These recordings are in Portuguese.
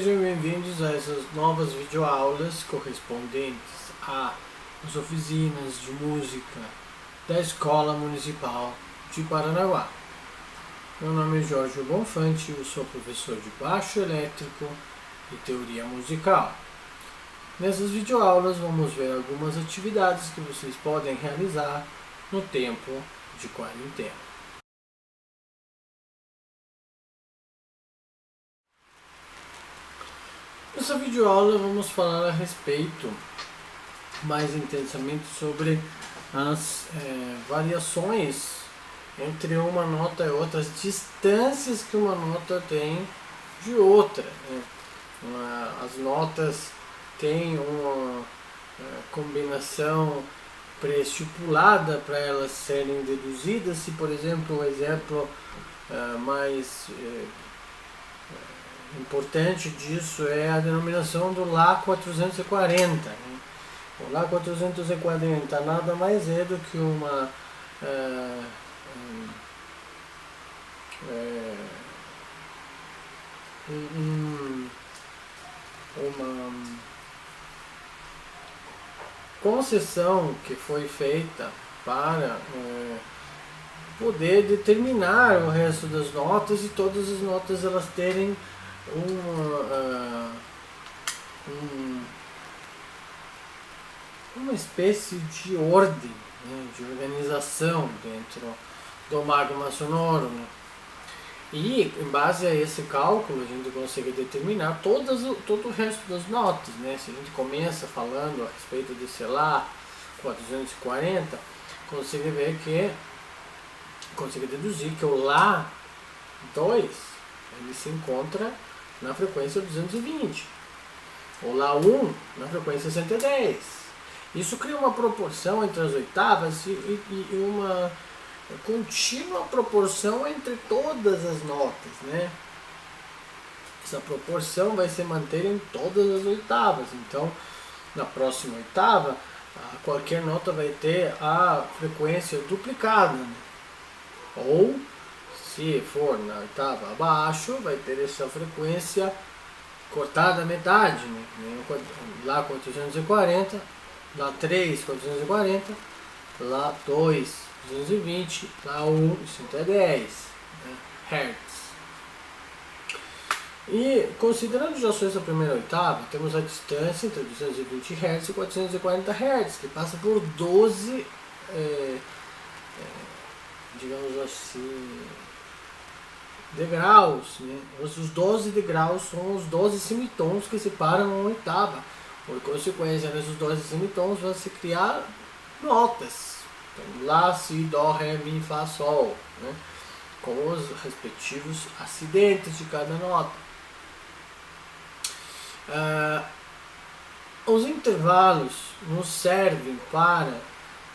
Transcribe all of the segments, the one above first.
Sejam bem-vindos a essas novas videoaulas correspondentes às oficinas de música da Escola Municipal de Paranaguá. Meu nome é Jorge Bonfante, eu sou professor de baixo elétrico e teoria musical. Nessas videoaulas vamos ver algumas atividades que vocês podem realizar no tempo de quarentena. Nessa videoaula vamos falar a respeito mais intensamente sobre as variações entre uma nota e outra, as distâncias que uma nota tem de outra, né? As notas têm uma combinação pré-estipulada para elas serem deduzidas. Se, por exemplo, o exemplo mais importante disso é a denominação do Lá 440. Né? O Lá 440 nada mais é do que uma concessão que foi feita para poder determinar o resto das notas e todas as notas elas terem uma espécie de ordem, né, de organização dentro do magma sonoro, né? E em base a esse cálculo a gente consegue determinar todo o resto das notas, né? Se a gente começa falando a respeito desse Lá 440, consegue ver que consegue deduzir que o Lá 2 ele se encontra na frequência 220, o Lá 1 na frequência 110. Isso cria uma proporção entre as oitavas e uma contínua proporção entre todas as notas, né? Essa proporção vai se manter em todas as oitavas. Então, na próxima oitava, qualquer nota vai ter a frequência duplicada, né? Ou, se for na oitava abaixo, vai ter essa frequência cortada à metade, né? Lá 440, Lá 3, 440, Lá 2, 220, Lá 1, 110, né, Hz. E considerando já só essa primeira oitava, temos a distância entre 220 Hz e 440 Hz, que passa por 12, digamos assim, degraus, né? Os 12 degraus são os 12 semitons que separam uma oitava. Por consequência, nesses 12 semitons vão se criar notas. Então, Lá, Si, Dó, Ré, Mi, Fá, Sol, né? Com os respectivos acidentes de cada nota. Os intervalos nos servem para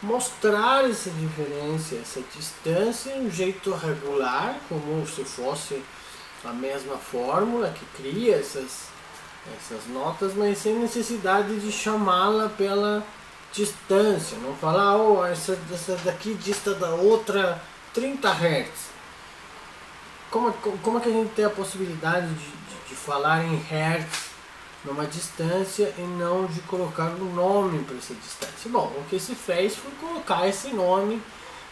mostrar essa diferença, essa distância em um jeito regular, como se fosse a mesma fórmula que cria essas notas, mas sem necessidade de chamá-la pela distância. Não falar, essa daqui dista da outra 30 Hz. Como é que a gente tem a possibilidade de falar em Hertz numa distância e não de colocar um nome para essa distância? Bom, o que se fez foi colocar esse nome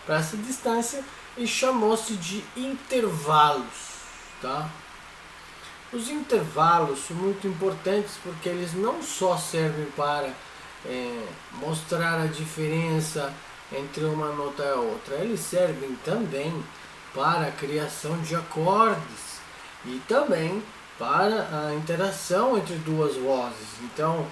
para essa distância e chamou-se de intervalos, tá? Os intervalos são muito importantes porque eles não só servem para mostrar a diferença entre uma nota e a outra, eles servem também para a criação de acordes e também para a interação entre duas vozes. Então,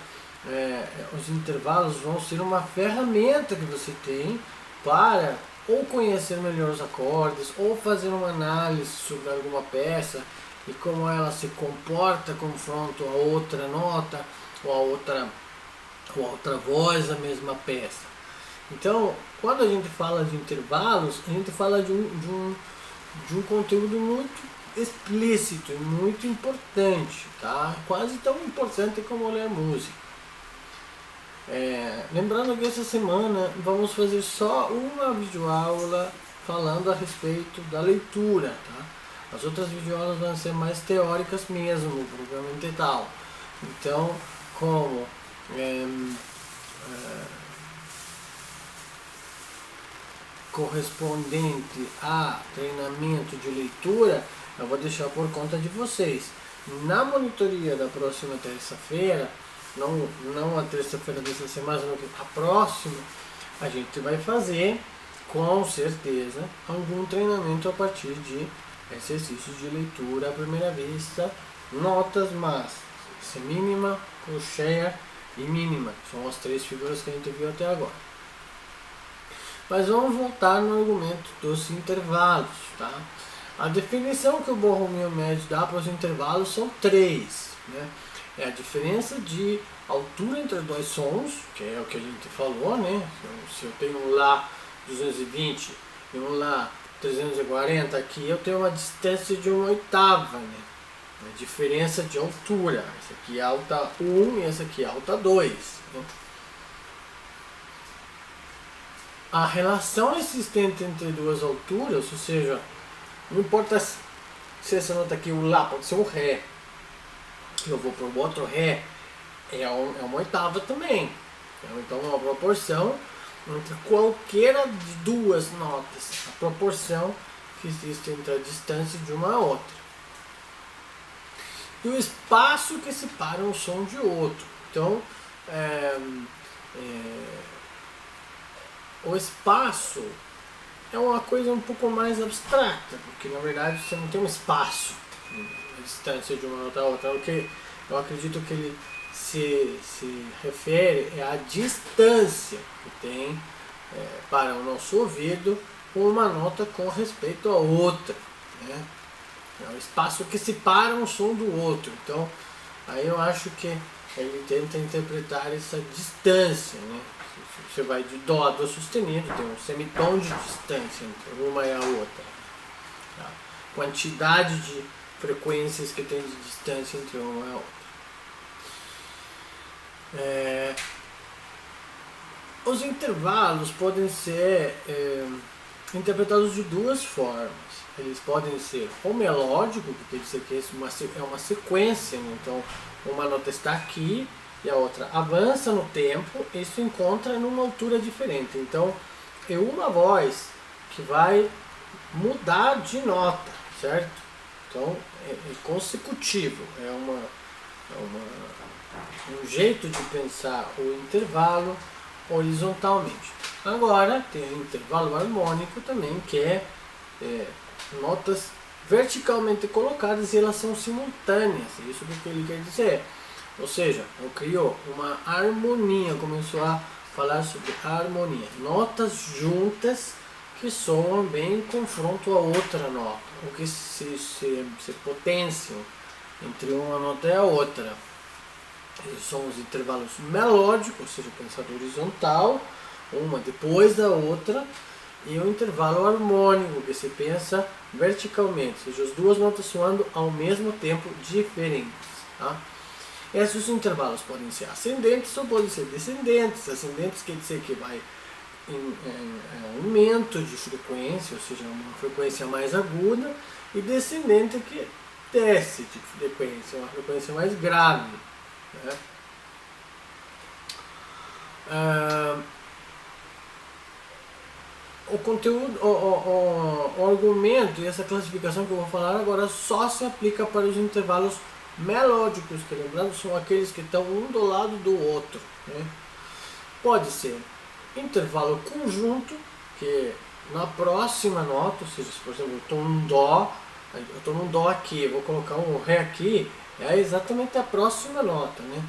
os intervalos vão ser uma ferramenta que você tem para ou conhecer melhor os acordes, ou fazer uma análise sobre alguma peça e como ela se comporta confronto a outra nota ou a outra voz da mesma peça. Então, quando a gente fala de intervalos, a gente fala de um conteúdo muito explícito e muito importante, tá? Quase tão importante como ler música. Lembrando que essa semana vamos fazer só uma videoaula falando a respeito da leitura, tá? As outras videoaulas vão ser mais teóricas mesmo, propriamente tal. Então, como correspondente a treinamento de leitura, eu vou deixar por conta de vocês. Na monitoria da próxima terça-feira, não a terça-feira dessa semana, mas a próxima, a gente vai fazer com certeza algum treinamento a partir de exercícios de leitura à primeira vista, notas, mas mínima, colcheia e mínima. São as três figuras que a gente viu até agora. Mas vamos voltar no argumento dos intervalos, tá? A definição que o Borromeo médio dá para os intervalos são três, né? É a diferença de altura entre dois sons, que é o que a gente falou, né? Se eu tenho um Lá 220 e um Lá 340, aqui eu tenho uma distância de 1/8, né? A diferença de altura. Essa aqui é alta 1 e essa aqui é alta 2. Né? A relação existente entre duas alturas, ou seja, não importa se essa nota aqui, o Lá, pode ser um Ré. Eu vou para o outro Ré, é uma oitava também. Então é uma proporção entre qualquer de duas notas. A proporção que existe entre a distância de uma a outra. E o espaço que separa um som de outro. Então, o espaço é uma coisa um pouco mais abstrata, porque na verdade você não tem um espaço, a distância de uma nota a outra. O que eu acredito que ele se refere é a distância que tem para o nosso ouvido uma nota com respeito a outra, né? É o espaço que separa um som do outro. Então, aí eu acho que ele tenta interpretar essa distância, né? Você vai de Dó a Dó sustenido, tem um semitom de distância entre uma e a outra. A quantidade de frequências que tem de distância entre uma e a outra. Os intervalos podem ser interpretados de duas formas. Eles podem ser ou melódico, que quer dizer que é uma sequência, né? Então uma nota está aqui e a outra avança no tempo e se encontra numa altura diferente. Então é uma voz que vai mudar de nota, certo? Então é consecutivo, um jeito de pensar o intervalo horizontalmente. Agora tem o intervalo harmônico também, que é notas verticalmente colocadas e elas são simultâneas. Isso é o que ele quer dizer. Ou seja, eu criou uma harmonia, começou a falar sobre harmonia. Notas juntas que soam bem em confronto a outra nota, ou que se potenciam entre uma nota e a outra. Eles são os intervalos melódicos, ou seja, pensado horizontal, uma depois da outra, e o intervalo harmônico, que se pensa verticalmente, ou seja, as duas notas soando ao mesmo tempo diferentes. Tá? Esses intervalos podem ser ascendentes ou podem ser descendentes. Ascendentes quer dizer que vai em aumento de frequência, ou seja, uma frequência mais aguda, e descendente que desce de frequência, uma frequência mais grave. Né? O conteúdo, o argumento e essa classificação que eu vou falar agora só se aplica para os intervalos melódicos, que lembrando são aqueles que estão um do lado do outro. Né? Pode ser intervalo conjunto, que na próxima nota, ou seja, por exemplo, eu estou num Dó aqui, eu vou colocar um Ré aqui, é exatamente a próxima nota. Né?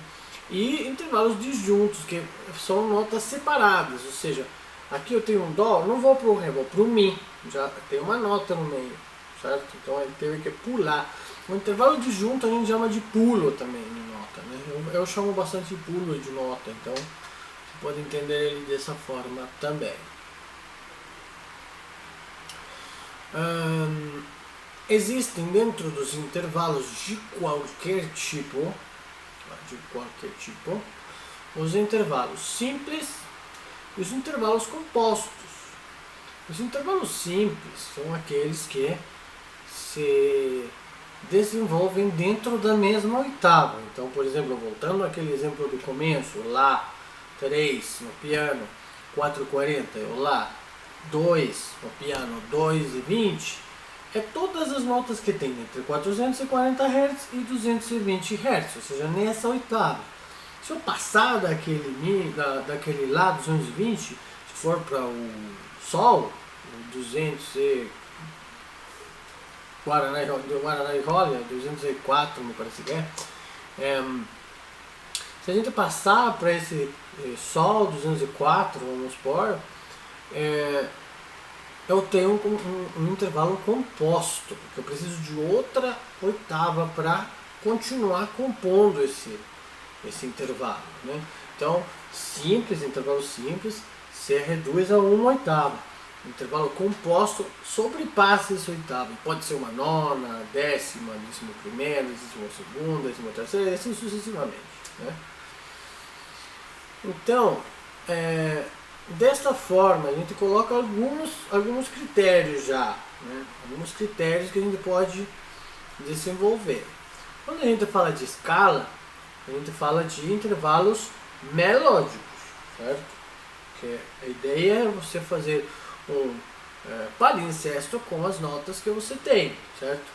E intervalos disjuntos, que são notas separadas, ou seja, aqui eu tenho um Dó, não vou para o Ré, vou para o Mi, já tem uma nota no meio, certo? Então ele teve que pular. O intervalo disjunto a gente chama de pulo também de nota, né? Eu chamo bastante de pulo de nota, então você pode entender ele dessa forma também. Existem dentro dos intervalos de qualquer tipo, os intervalos simples e os intervalos compostos. Os intervalos simples são aqueles que se desenvolvem dentro da mesma oitava. Então, por exemplo, voltando àquele exemplo do começo, Lá 3 no piano, 4,40, o Lá 2 no piano, 2,20, é todas as notas que tem entre 440 Hz e 220 Hz, ou seja, nessa oitava. Se eu passar daquele Lá 220, se for para o Sol, o 200 e Guaraná e Rolia, 204 me parece que se a gente passar para esse Sol 204, vamos supor, eu tenho um intervalo composto, porque eu preciso de outra oitava para continuar compondo esse intervalo, né? Então, intervalo simples, se reduz a uma oitava. Intervalo composto sobrepassa essa oitava. Pode ser uma nona, décima, 11ª, 12ª, 13ª, assim sucessivamente, né? Então, desta forma, a gente coloca alguns critérios já, né? Alguns critérios que a gente pode desenvolver. Quando a gente fala de escala, a gente fala de intervalos melódicos, certo? Porque a ideia é você fazer um palincesto com as notas que você tem, certo?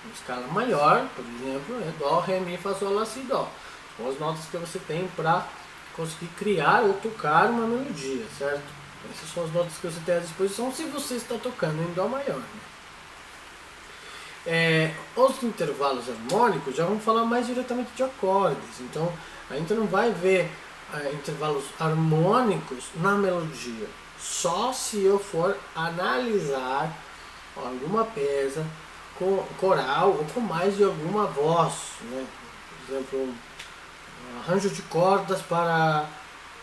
Uma escala maior, por exemplo, é Dó, Ré, Mi, Fá, Sol, Lá, Si, Dó. São as notas que você tem para conseguir criar ou tocar uma melodia, certo? Essas são as notas que você tem à disposição se você está tocando em Dó maior, né? Os intervalos harmônicos já vamos falar mais diretamente de acordes, então a gente não vai ver intervalos harmônicos na melodia, só se eu for analisar alguma peça coral ou com mais de alguma voz, né? Por exemplo, um arranjo de cordas para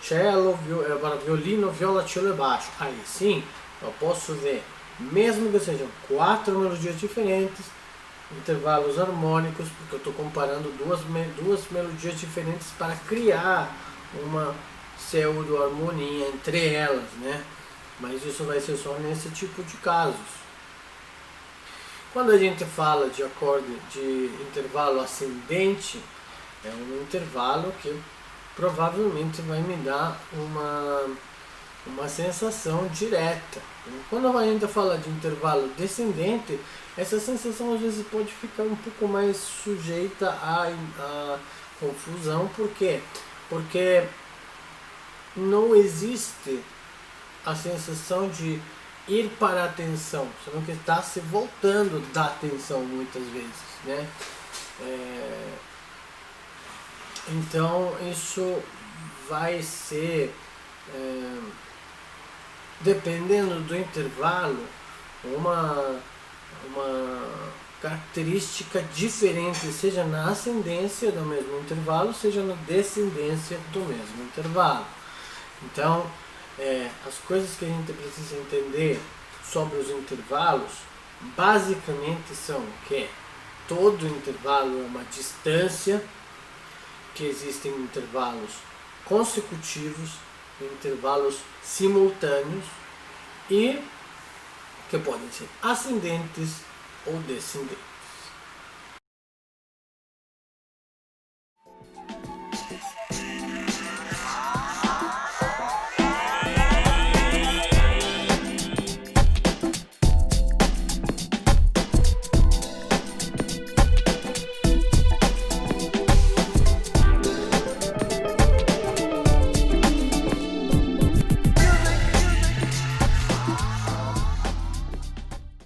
cello, para violino, viola, cello e baixo. Aí sim, eu posso ver, mesmo que sejam 4 melodias diferentes, intervalos harmônicos, porque eu estou comparando duas melodias diferentes para criar uma pseudo-harmonia entre elas, né? Mas isso vai ser só nesse tipo de casos. Quando a gente fala de acorde de intervalo ascendente, é um intervalo que provavelmente vai me dar uma sensação direta. Quando a gente fala de intervalo descendente, essa sensação às vezes pode ficar um pouco mais sujeita à confusão. Por quê? Porque não existe a sensação de ir para a atenção, senão que está se voltando da atenção muitas vezes, né? Então isso vai ser, dependendo do intervalo, uma característica diferente, seja na ascendência do mesmo intervalo, seja na descendência do mesmo intervalo. Então, as coisas que a gente precisa entender sobre os intervalos, basicamente são que todo intervalo é uma distância, que existem intervalos consecutivos, intervalos simultâneos e que podem ser ascendentes ou descendentes.